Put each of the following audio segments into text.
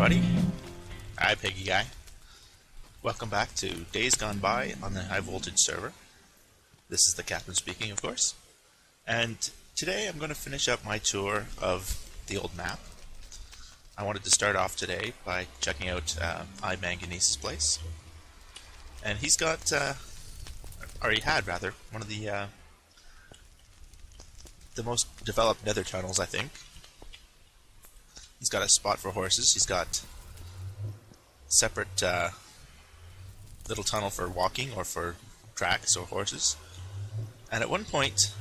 everybody. Hi, Piggy Guy. Welcome back to Days Gone By on the High Voltage server. This is the captain speaking, of course. And today I'm going to finish up my tour of the old map. I wanted to start off today by checking out iManganese's place. And he's got, or he had rather, one of the most developed nether tunnels, I think. He's got a spot for horses. He's got separate little tunnel for walking or for tracks or horses. And at one point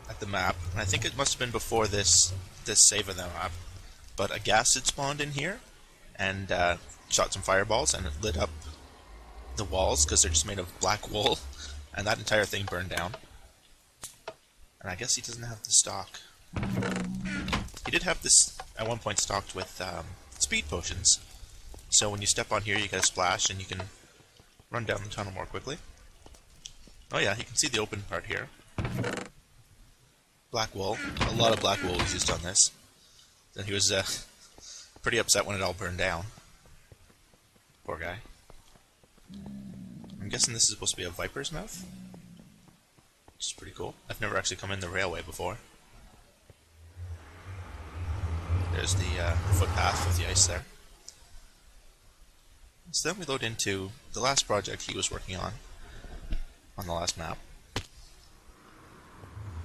at the map, and I think it must have been before this save of the map, but a gas had spawned in here and shot some fireballs and it lit up the walls because they're just made of black wool, and that entire thing burned down. And I guess he doesn't have the stock. He did have this at one point stocked with speed potions, so when you step on here you get a splash and you can run down the tunnel more quickly. Oh yeah, you can see the open part here. Black wool. A lot of black wool was used on this. Then he was pretty upset when it all burned down. Poor guy. I'm guessing this is supposed to be a viper's mouth, which is pretty cool. I've never actually come in the railway before. There's the footpath with the ice there. So then we load into the last project he was working on the last map.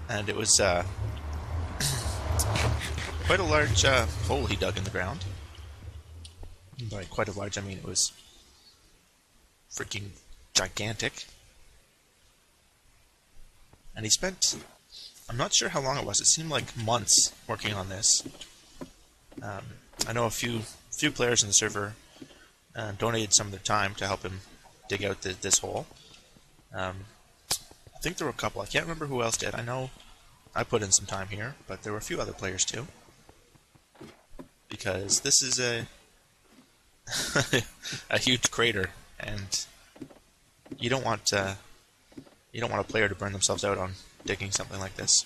And it was quite a large hole he dug in the ground. And by quite a large, I mean it was freaking gigantic. And he spent, I'm not sure how long it was, it seemed like months working on this. I know a few players in the server donated some of their time to help him dig out this hole. I think there were a couple. I can't remember who else did. I know I put in some time here, but there were a few other players too. Because this is a a huge crater, and you don't want a player to burn themselves out on digging something like this.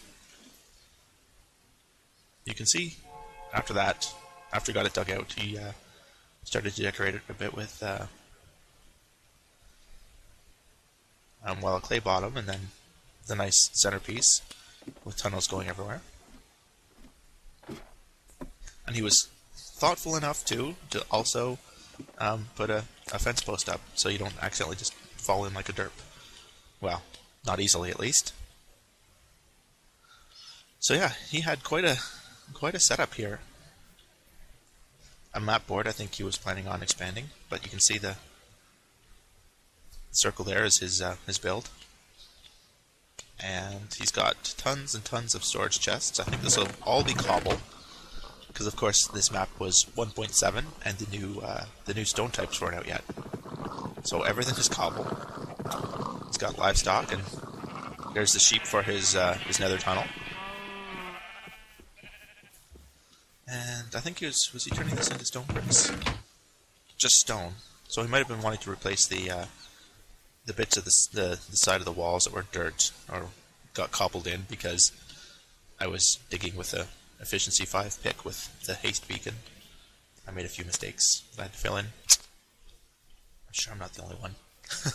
You can see after he got it dug out, he started to decorate it a bit with a clay bottom, and then the nice centerpiece with tunnels going everywhere. And he was thoughtful enough to also put a fence post up so you don't accidentally just fall in like a derp. Well, not easily at least. So yeah, he had quite a setup here. A map board I think he was planning on expanding, but you can see the circle there is his build. And he's got tons and tons of storage chests. I think this will all be cobble, because of course this map was 1.7 and the new stone types weren't out yet. So everything is cobble. He's got livestock, and there's the sheep for his nether tunnel. And I think he was he turning this into stone bricks? Just stone. So he might have been wanting to replace the bits of the side of the walls that were dirt or got cobbled in, because I was digging with a efficiency 5 pick with the haste beacon. I made a few mistakes that I had to fill in. I'm sure I'm not the only one.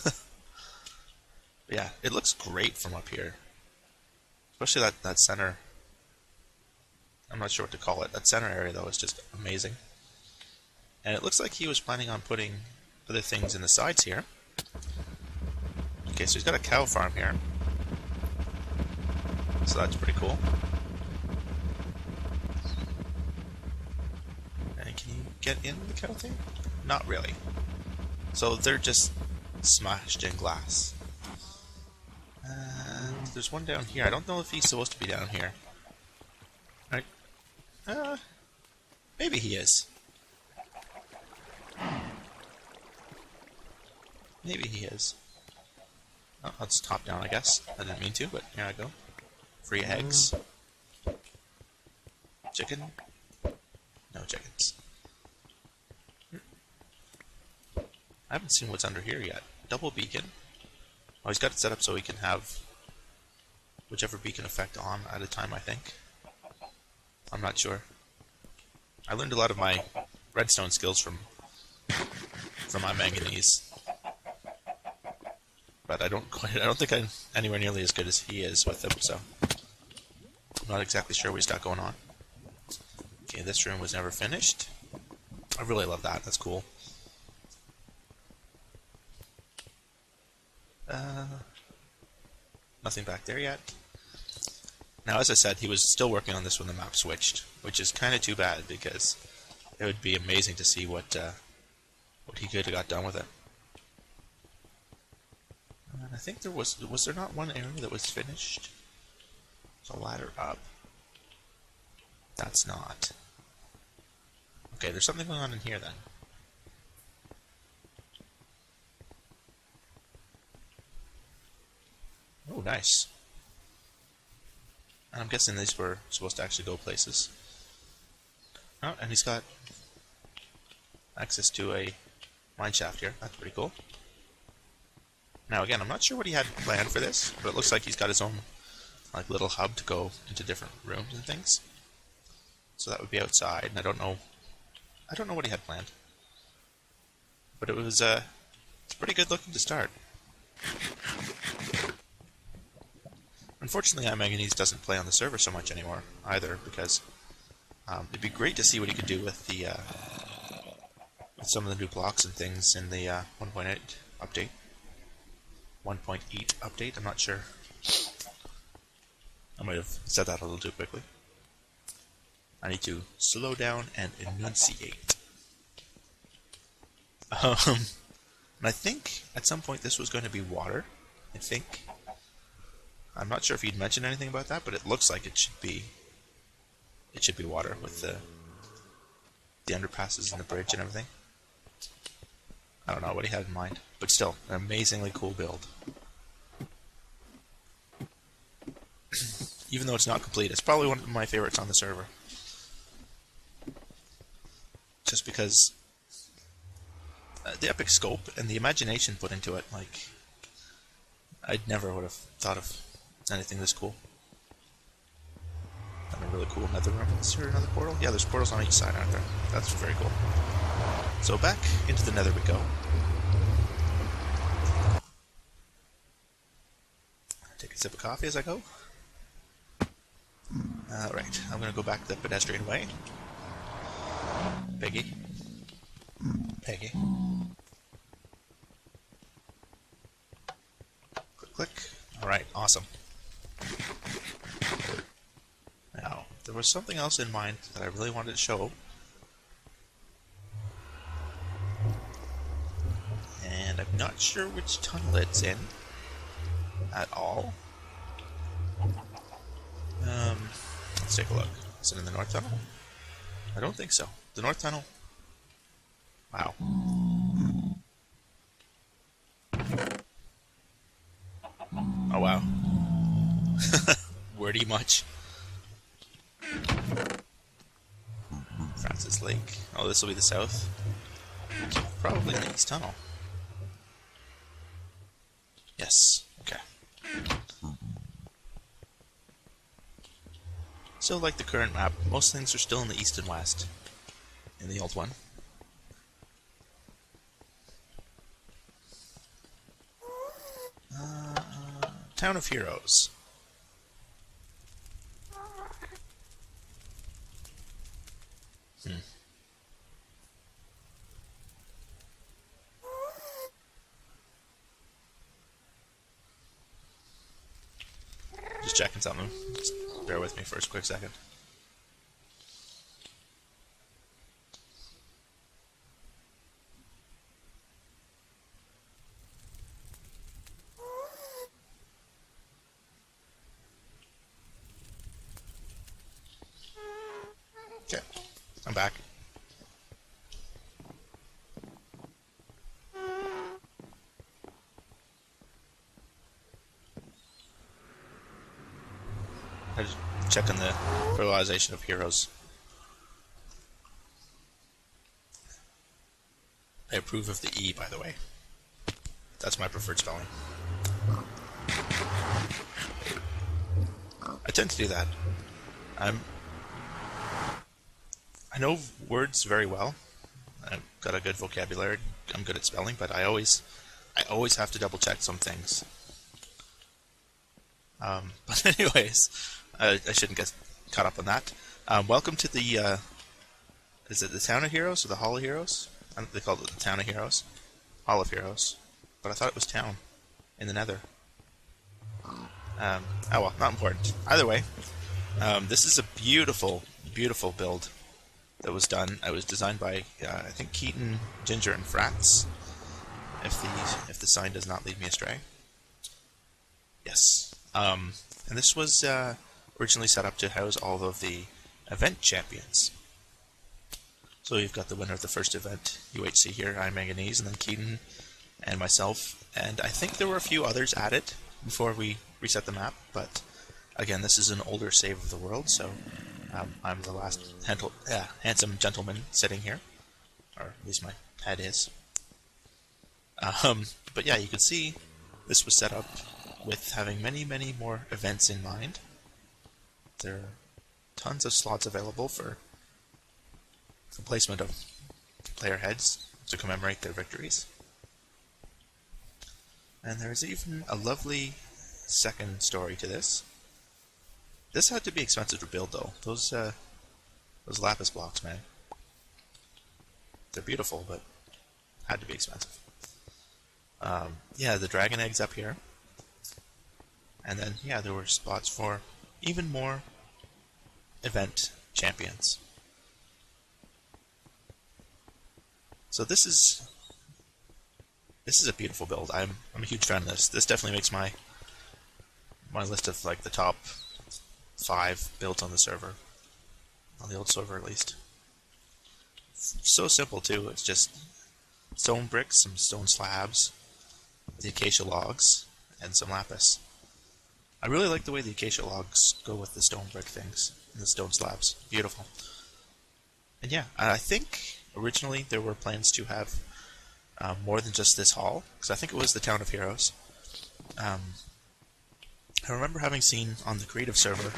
But yeah, it looks great from up here. Especially that center. I'm not sure what to call it. That center area, though, is just amazing. And it looks like he was planning on putting other things in the sides here. Okay, so he's got a cow farm here. So that's pretty cool. And can you get in the cow thing? Not really. So they're just smashed in glass. And there's one down here. I don't know if he's supposed to be down here. Right. Maybe he is. Maybe he is. Oh, let's top down, I guess. I didn't mean to, but here I go. Free eggs. Chicken? No chickens. I haven't seen what's under here yet. Double beacon. Oh, he's got it set up so he can have whichever beacon effect on at a time, I think. I'm not sure. I learned a lot of my redstone skills from my manganese. But I don't think I'm anywhere nearly as good as he is with them, so I'm not exactly sure what he's got going on. Okay, this room was never finished. I really love that. That's cool. Nothing back there yet. Now, as I said, he was still working on this when the map switched, which is kind of too bad because it would be amazing to see what he could have got done with it. And I think there was there not one area that was finished? There's a ladder up. That's not. Okay, there's something going on in here then. Oh, nice. And I'm guessing these were supposed to actually go places. Oh, and he's got access to a mine shaft here. That's pretty cool. Now again, I'm not sure what he had planned for this, but it looks like he's got his own like little hub to go into different rooms and things. So that would be outside, and I don't know what he had planned. But it was it's pretty good looking to start. Unfortunately, iManganese doesn't play on the server so much anymore either, because it'd be great to see what he could do with the with some of the new blocks and things in the 1.8 update. 1.8 update. I'm not sure. I might have said that a little too quickly. I need to slow down and enunciate. And I think at some point this was going to be water. I think. I'm not sure if he'd mentioned anything about that, but it looks like it should be. It should be water with the underpasses and the bridge and everything. I don't know what he had in mind, but still, an amazingly cool build. Even though it's not complete, it's probably one of my favorites on the server. Just because the epic scope and the imagination put into it, like, I never would have thought of anything this cool. And a really cool nether room. Is there another portal? Yeah, there's portals on each side, aren't there? That's very cool. So back into the nether we go. Take a sip of coffee as I go. Alright, I'm going to go back the pedestrian way. Peggy. Peggy. Click, click. Alright, awesome. Now, there was something else in mind that I really wanted to show. And I'm not sure which tunnel it's in at all. Let's take a look. Is it in the north tunnel? I don't think so. The north tunnel? Wow. Oh wow. Wordy much. Francis Lake. Oh, this will be the south. Probably the east tunnel. Yes. Okay. So, like the current map, most things are still in the east and west. In the old one. Town of Heroes. Just checking something. Just bear with me for a quick second. Okay, I'm back. I just checking the fertilization of heroes. I approve of the E, by the way. That's my preferred spelling. I tend to do that. I I know words very well. I've got a good vocabulary. I'm good at spelling, but I always have to double check some things. But anyways, I shouldn't get caught up on that. Welcome to the is it the Town of Heroes or the Hall of Heroes? I think they called it the Town of Heroes, Hall of Heroes, but I thought it was Town in the Nether. Oh well, not important. Either way, this is a beautiful, beautiful build that was done. It was designed by I think Keaton, Ginger, and Frats. If the sign does not lead me astray. Yes. And this was originally set up to house all of the event champions. So you've got the winner of the first event, UHC here, I'm Manganese, and then Keaton and myself. And I think there were a few others added before we reset the map, but again, this is an older save of the world, so I'm the last handsome gentleman sitting here, or at least my head is. But yeah, you can see this was set up with having many, many more events in mind. There are tons of slots available for the placement of player heads to commemorate their victories. And there's even a lovely second story to this. This had to be expensive to build, though. Those lapis blocks, man. They're beautiful, but had to be expensive. Yeah, the dragon eggs up here. And then, yeah, there were spots for even more event champions. So this is a beautiful build. I'm a huge fan of this. This definitely makes my list of like the top 5 builds on the server, on the old server at least. So simple too. It's just stone bricks, some stone slabs, the acacia logs, and some lapis. I really like the way the acacia logs go with the stone brick things and the stone slabs. Beautiful. And yeah, I think originally there were plans to have more than just this hall, because I think it was the Town of Heroes. I remember having seen on the creative server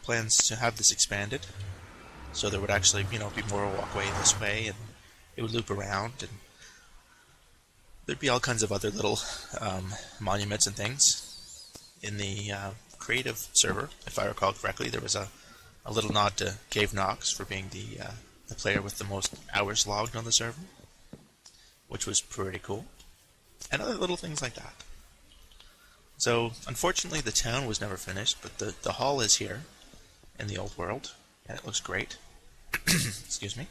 plans to have this expanded, so there would actually, be more walkway this way, and it would loop around, and there'd be all kinds of other little monuments and things. In the creative server, if I recall correctly, there was a little nod to Cave Knox for being the player with the most hours logged on the server, which was pretty cool, and other little things like that. So, unfortunately, the town was never finished, but the hall is here in the old world, and it looks great. Excuse me.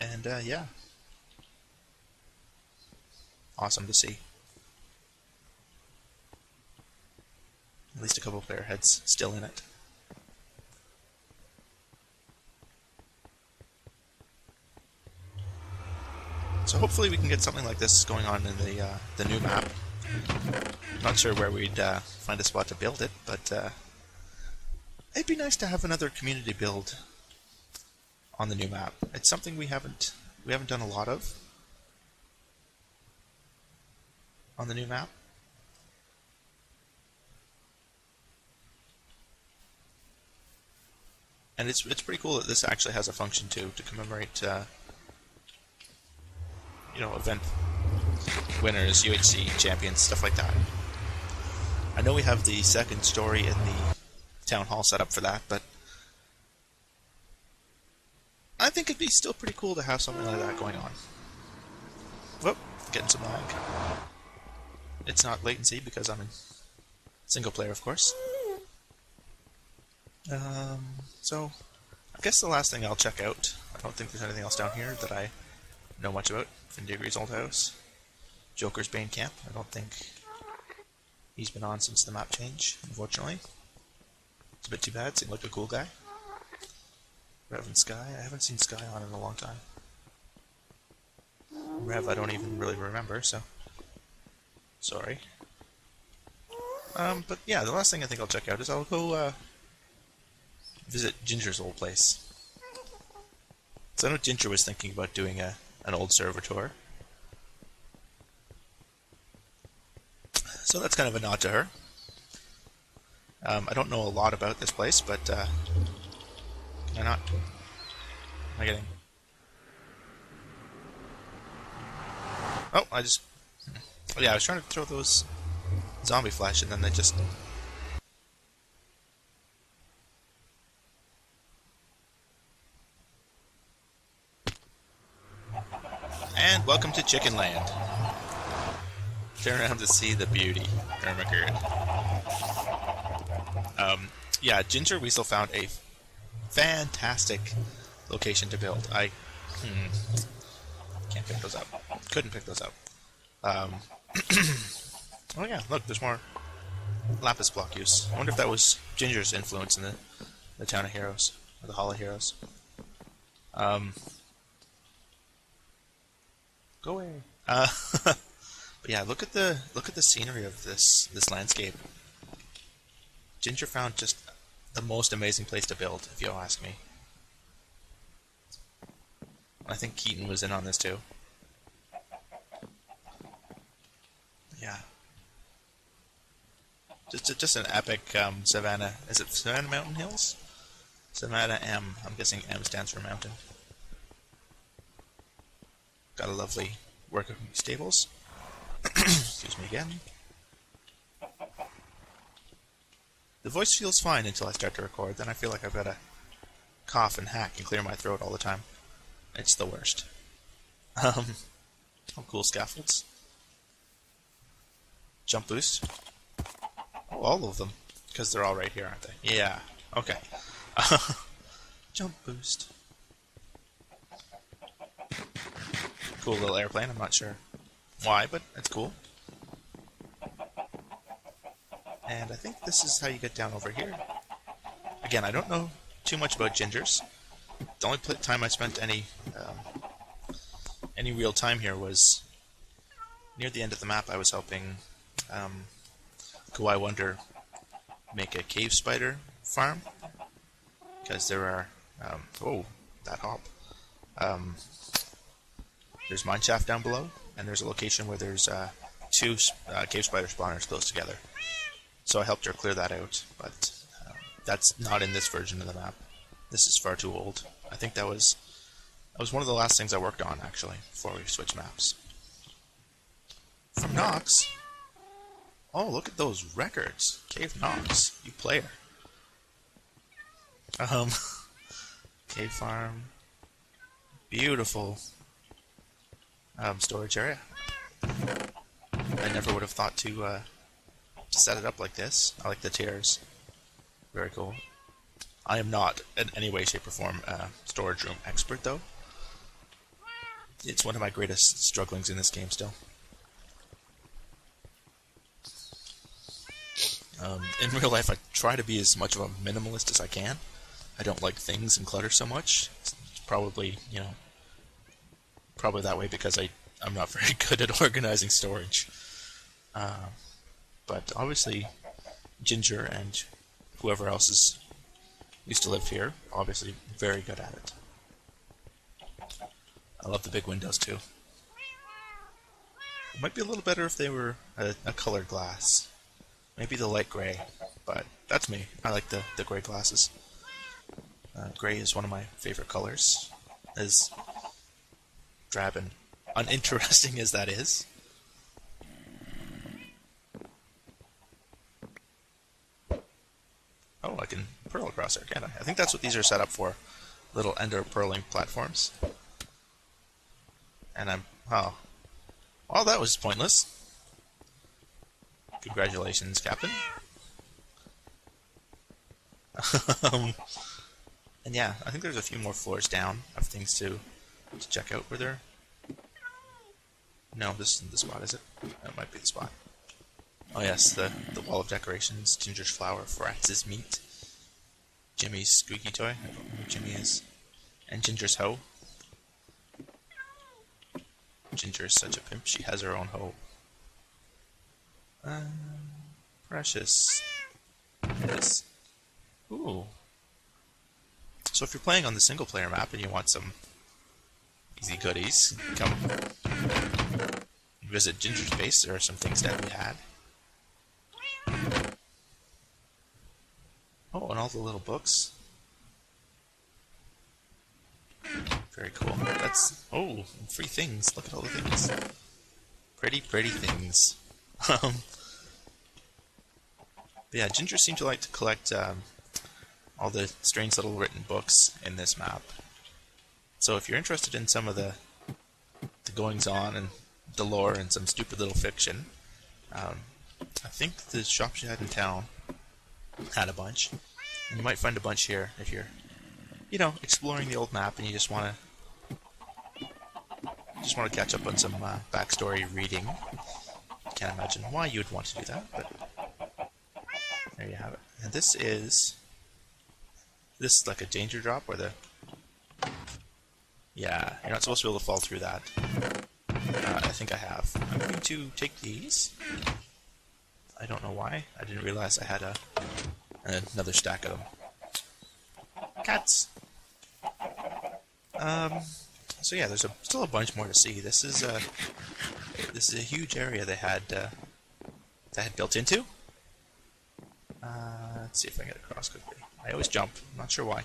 And, yeah. Awesome to see. At least a couple player heads still in it. So hopefully we can get something like this going on in the new map. Not sure where we'd find a spot to build it, but it'd be nice to have another community build on the new map. It's something we haven't done a lot of on the new map. And it's pretty cool that this actually has a function too, to commemorate event winners, UHC champions, stuff like that. I know we have the second story in the town hall set up for that, but I think it'd be still pretty cool to have something like that going on. Whoop, getting some lag. It's not latency because I'm in single player, of course. So I guess the last thing I'll check out, I don't think there's anything else down here that I know much about. Findigree's old house. Joker's Bane Camp. I don't think he's been on since the map change, unfortunately. It's a bit too bad, seemed like a cool guy. Rev and Sky. I haven't seen Sky on in a long time. Rev I don't even really remember, so sorry. But yeah, the last thing I think I'll check out is I'll go visit Ginger's old place. So I know Ginger was thinking about doing an old server tour. So that's kind of a nod to her. I don't know a lot about this place, but can I not? Am I getting? Oh, I just... Oh, yeah, I was trying to throw those zombie flesh, and then they just... And welcome to Chicken Land. Turn around to see the beauty, Ermagerd. Yeah, Ginger Weasel found a fantastic location to build. I can't pick those up. Couldn't pick those up. Oh yeah, look, there's more lapis block use. I wonder if that was Ginger's influence in the Town of Heroes, or the Hall of Heroes. Go away. But yeah, look at the scenery of this landscape. Ginger found just the most amazing place to build, if you'll ask me. I think Keaton was in on this too. Yeah. Just an epic Savannah. Is it Savannah Mountain Hills? Savannah M. I'm guessing M stands for mountain. Got a lovely worker stables. Excuse me again. The voice feels fine until I start to record. Then I feel like I've got to cough and hack and clear my throat all the time. It's the worst. Oh, cool scaffolds. Jump boost. Oh, all of them. Because they're all right here, aren't they? Yeah. Okay. Jump boost. Cool little airplane. I'm not sure why, but it's cool. And I think this is how you get down over here. Again, I don't know too much about Gingers. The only time I spent any real time here was near the end of the map. I was helping Kawaii Wonder make a cave spider farm, because there are oh, that hop. There's mineshaft down below, and there's a location where there's two cave spider spawners close together. So I helped her clear that out, but that's not in this version of the map. This is far too old. I think that was one of the last things I worked on, actually, before we switched maps. From Nox? Oh, look at those records. Cave Nox, you player. Cave farm. Beautiful storage area. I never would have thought to set it up like this. I like the tiers. Very cool. I am not, in any way, shape, or form, a storage room expert, though. It's one of my greatest strugglings in this game still. In real life, I try to be as much of a minimalist as I can. I don't like things and clutter so much. It's probably, probably that way because I'm not very good at organizing storage. But obviously, Ginger and whoever else used to live here, obviously very good at it. I love the big windows too. It might be a little better if they were a colored glass. Maybe the light gray, but that's me. I like the gray glasses. Gray is one of my favorite colors. As drab and uninteresting as that is. Oh, I can pearl across there, can't I? I think that's what these are set up for. Little ender pearling platforms. And oh. Well, that was pointless. Congratulations, Captain. And yeah, I think there's a few more floors down of things to check out. Were there? No, this isn't the spot, is it? That might be the spot. Oh yes, the wall of decorations, Ginger's flower, Fratz's meat, Jimmy's squeaky toy, I don't know who Jimmy is, and Ginger's hoe. Ginger is such a pimp, she has her own hoe. Precious. Yes. Ooh. So if you're playing on the single player map and you want some easy goodies, come visit Ginger's base. There are some things that we had. Oh, and all the little books. Very cool. That's... Oh, free things. Look at all the things. Pretty, pretty things. But yeah, Ginger seemed to like to collect all the strange little written books in this map. So if you're interested in some of the goings-on and the lore and some stupid little fiction, I think the shop she had in town had a bunch. And you might find a bunch here if you're, you know, exploring the old map and you just want to catch up on some backstory reading. Can't imagine why you would want to do that, but there you have it. And this is like a danger drop where the... Yeah, you're not supposed to be able to fall through that. I think I have. I'm going to take these. I don't know why. I didn't realize I had another stack of them. Cats! So yeah, there's still a bunch more to see. This is a huge area they had built into. Let's see if I can get across quickly. I always jump. I'm not sure why.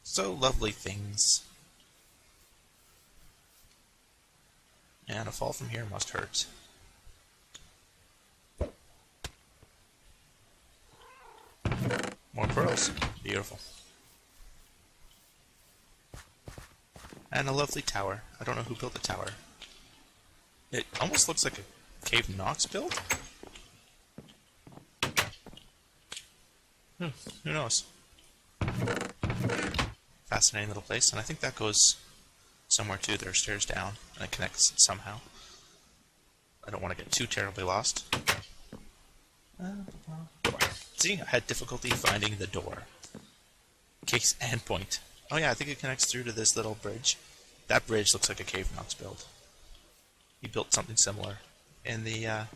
So lovely things. And a fall from here must hurt. More pearls. Beautiful. And a lovely tower. I don't know who built the tower. It almost looks like a Cave Knox build. Who knows? Fascinating little place, and I think that goes somewhere too. There are stairs down, and it connects somehow. I don't want to get too terribly lost. Door. See, I had difficulty finding the door. Case and point. Oh yeah, I think it connects through to this little bridge. That bridge looks like a Cave Knox build. He built something similar in the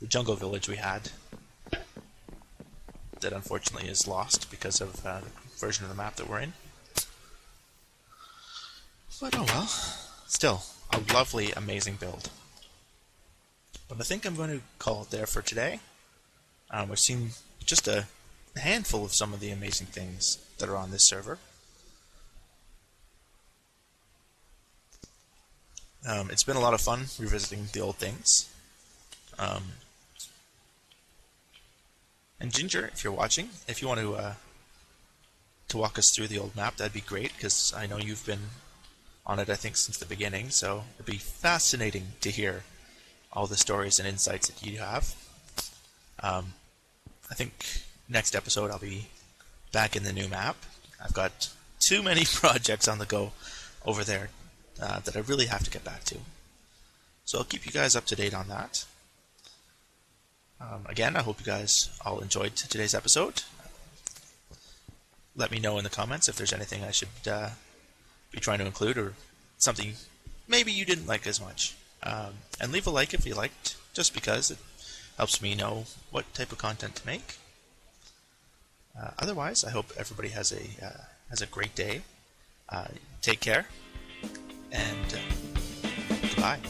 jungle village we had. That unfortunately is lost because of the version of the map that we're in. But oh well. Still, a lovely, amazing build. But I think I'm going to call it there for today. We've seen just a handful of some of the amazing things that are on this server. It's been a lot of fun revisiting the old things. And Ginger, if you're watching, if you want to walk us through the old map, that'd be great, because I know you've been on it, I think, since the beginning, so it'd be fascinating to hear all the stories and insights that you have. I think next episode I'll be back in the new map. I've got too many projects on the go over there that I really have to get back to. So I'll keep you guys up to date on that. Again, I hope you guys all enjoyed today's episode. Let me know in the comments if there's anything I should be trying to include, or something maybe you didn't like as much. And leave a like if you liked, just because it helps me know what type of content to make. Otherwise, I hope everybody has a great day. Take care, and goodbye.